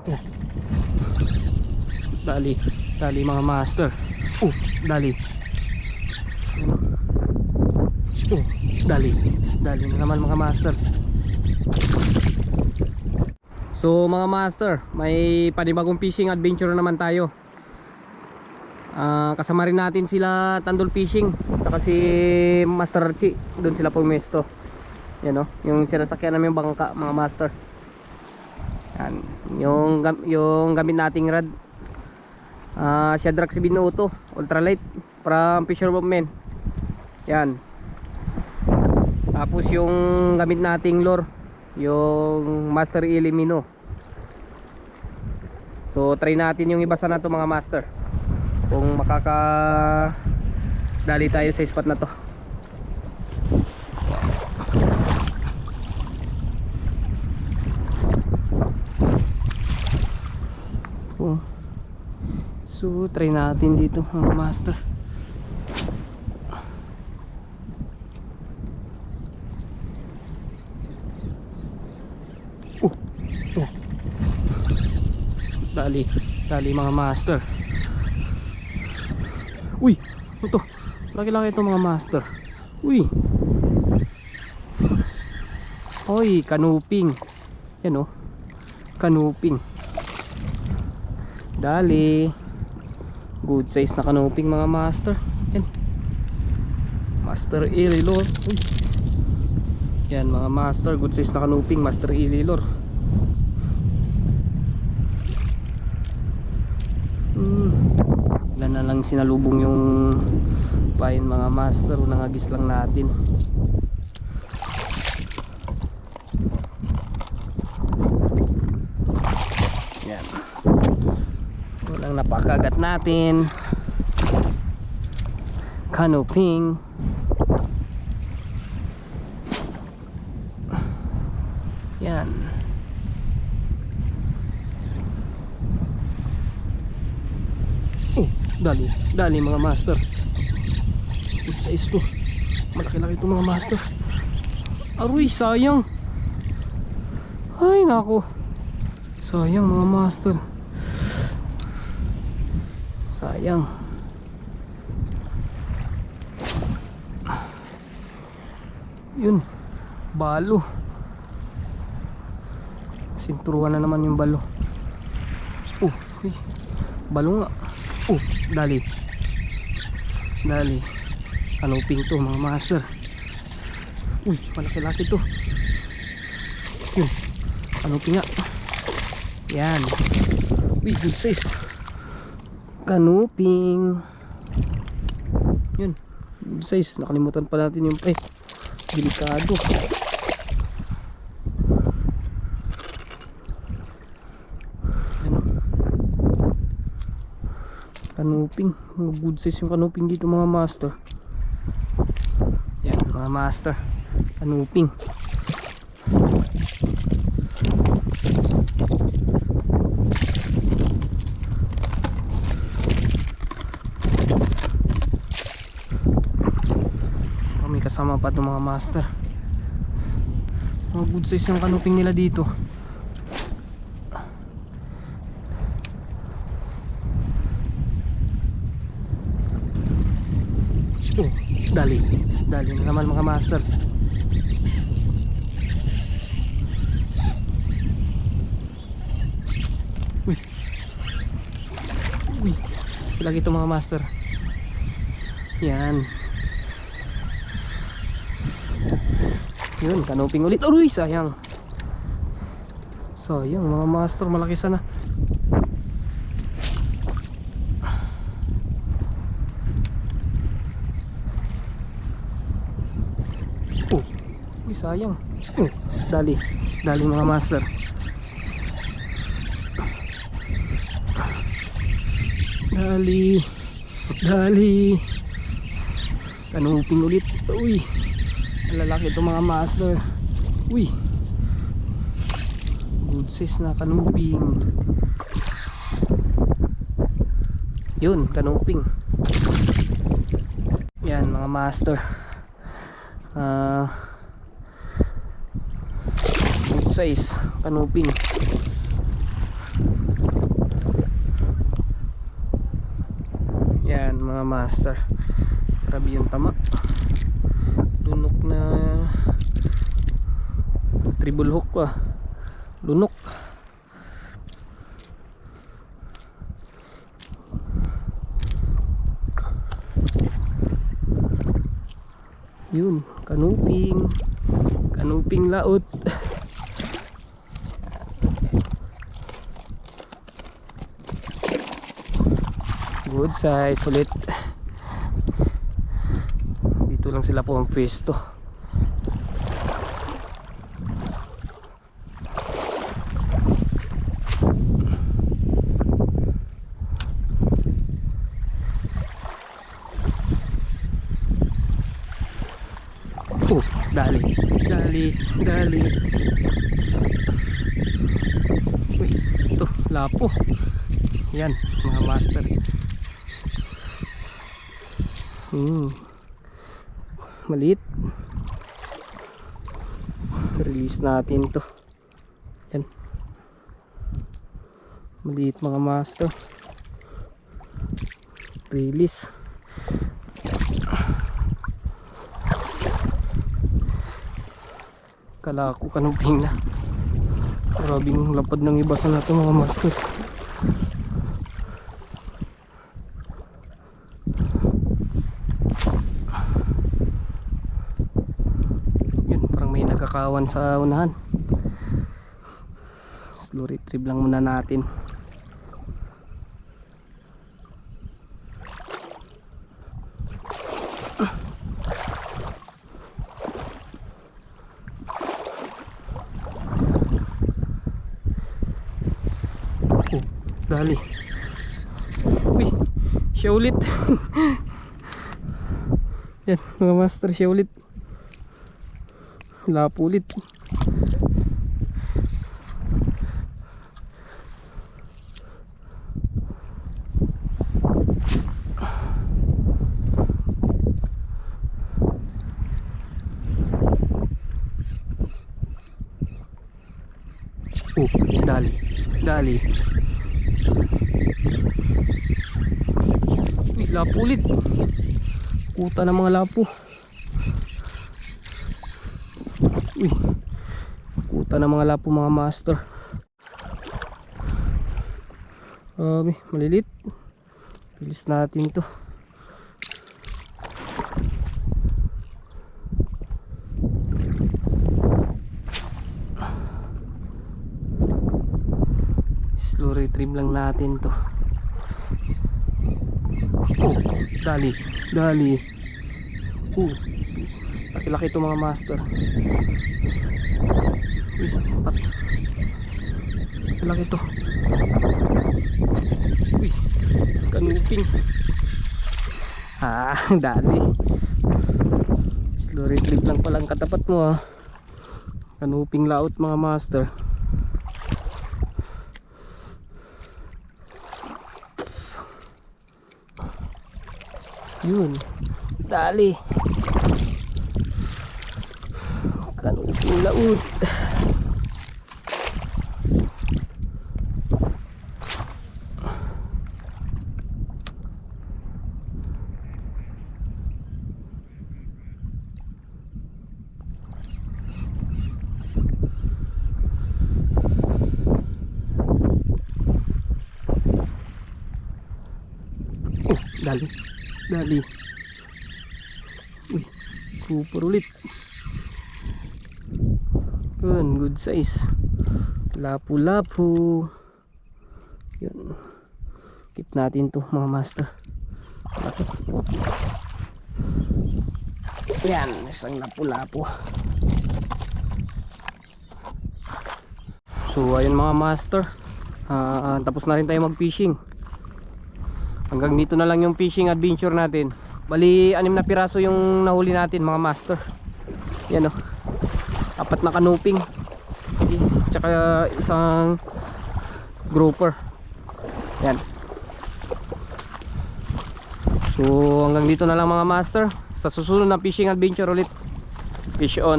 Oh, dali, dali mga master. Dali. Dali, dali na naman mga master. So mga master, may panibagong fishing adventure naman tayo. Kasama rin natin sila Tandol Fishing saka si Master Archie. Doon sila pumesto. Yan o, yung sinasakyan namin bangka mga master. Yan, yung gamit nating rad, Shadrax Binuto ultralight from Fisherman. Yan. Tapos yung gamit nating lure, yung Master Elimino. So try natin yung ibasa na to mga master, kung makakadali tayo sa spot na to. So try natin dito mga master. Dali, dali mga master. Uy, ito, laki-laki ito mga master. Uy, oy, kanuping. Yan o, kanuping. Dali, good size na kanuping mga master. Yan, Master Ililor. Uy, yan mga master, good size na kanuping Master Ililor. Ilan na lang sinalubong yung pain mga master, nangagis lang natin. Yan, walang napakagat natin kanuping. Yan, dali, dali mga master. Good size to, malaki-laki to mga master. Aroy, sayang. Ay nako, sayang mga master, sayang. Yun, balo. Sinturuan na naman yung balo. Balo nga. Dali, dali, kanuping to mga master. Malaki-laki to. Yun, kanuping nga. Yan, good size kanuping. Yun, good size. Nakalimutan pa natin yung delikado. Kanuping, good size yung kanuping dito mga master. Yan mga master, kanuping. May kasama pa ito mga master. Mga good size yung kanuping nila dito. Dali, dali na naman mga master. Uy, lagi ito mga master. Yan, yun, kanuping ulit. Uy, sayang. Sayang mga master, malaki sana. Sayang. Dali, dali mga master. Dali, dali, kanuping ulit. Uy, lalaki ito mga master. Uy, good size na kanuping. Yun, kanuping. Yan mga master, good size kanuping. mga master. Grabe yung tama. Lunok na triple hook pa. Lunok. Yun, kanuping. Kanuping laot. Good size ulit. Dito lang sila po ang pwesto. Oh, dali. Uy, ito, lapo. Yan, mga master. Maliit. Release natin to. Yan. Maliit mga master. Release. Kala ko kanuping na. Grabing lapad ng ibasan na to mga master. Yun, parang may nagkakawan sa unahan. Slow retrieve lang muna natin. Dali. Uy, siya ulit. Yan mga master, siya ulit. Lapo ulit. Dali. Uy, lapo ulit. Puta ng mga lapo. Uy, puta ng mga lapo mga master. Malilit. Bilis natin to. Slow retrieve lang natin to. Oh, dali. Laki-laki to mga master. Laki to. Uy, kanuping. Dali. Slow retrieve lang palang katapat mo Kanuping laot mga master. Yun, dali. Kanuping laot. Dali. Uy, super ulit. Good size. Lapu-lapu. Yun. Keep natin to mga master. Laki. Yan, isang lapu-lapu. So ayun mga master, tapos na rin tayo mag fishing. Hanggang dito na lang yung fishing adventure natin. Bali 6 na piraso yung nahuli natin mga master. Yan 4 na kanuping, tsaka isang grouper. Yan. So hanggang dito na lang mga master. Sa susunod na fishing adventure ulit. Fish on.